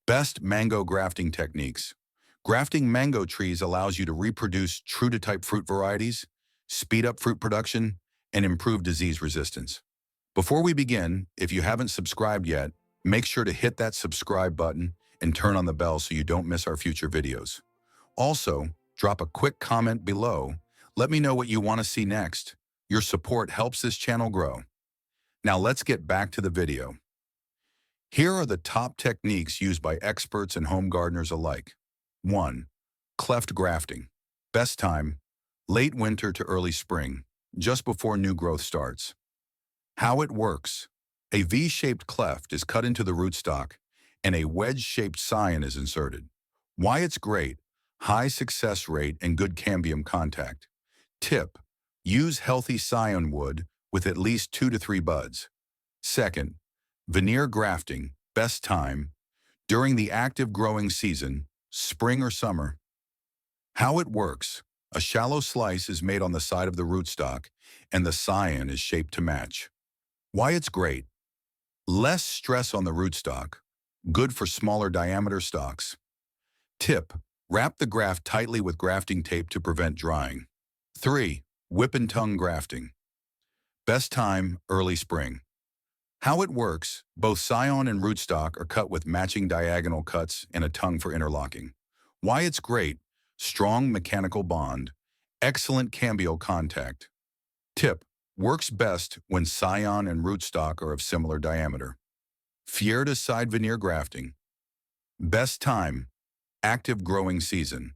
Best mango grafting techniques. Grafting mango trees allows you to reproduce true-to-type fruit varieties, speed up fruit production, and improve disease resistance. Before we begin, if you haven't subscribed yet, make sure to hit that subscribe button and turn on the bell so you don't miss our future videos. Also, drop a quick comment below. Let me know what you want to see next. Your support helps this channel grow. Now let's get back to the video. Here are the top techniques used by experts and home gardeners alike. 1. Cleft grafting. Best time, late winter to early spring, just before new growth starts. How it works. A V-shaped cleft is cut into the rootstock, and a wedge-shaped scion is inserted. Why it's great? High success rate and good cambium contact. Tip: use healthy scion wood with at least 2 to 3 buds. Second, veneer grafting. Best time, during the active growing season, spring or summer. How it works. A shallow slice is made on the side of the rootstock, and the scion is shaped to match. Why it's great. Less stress on the rootstock. Good for smaller diameter stalks. Tip: wrap the graft tightly with grafting tape to prevent drying. 3. Whip and tongue grafting. Best time, early spring. How it works. Both scion and rootstock are cut with matching diagonal cuts and a tongue for interlocking. Why it's great. Strong mechanical bond. Excellent cambial contact. Tip: works best when scion and rootstock are of similar diameter. Fier to side veneer grafting. Best time, active growing season.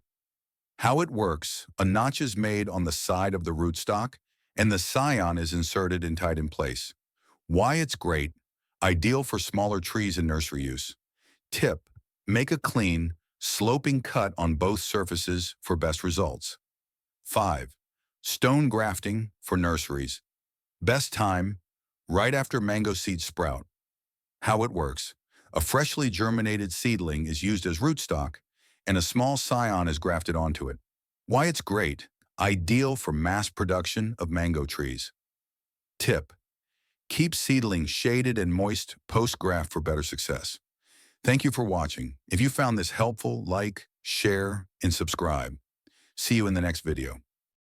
How it works. A notch is made on the side of the rootstock, and the scion is inserted and tied in place. Why it's great. Ideal for smaller trees and nursery use. Tip: make a clean, sloping cut on both surfaces for best results. 5. Stone grafting for nurseries. Best time, right after mango seeds sprout. How it works. A freshly germinated seedling is used as rootstock, and a small scion is grafted onto it. Why it's great. Ideal for mass production of mango trees. Tip: keep seedlings shaded and moist post-graft for better success. Thank you for watching. If you found this helpful, like, share, and subscribe. See you in the next video.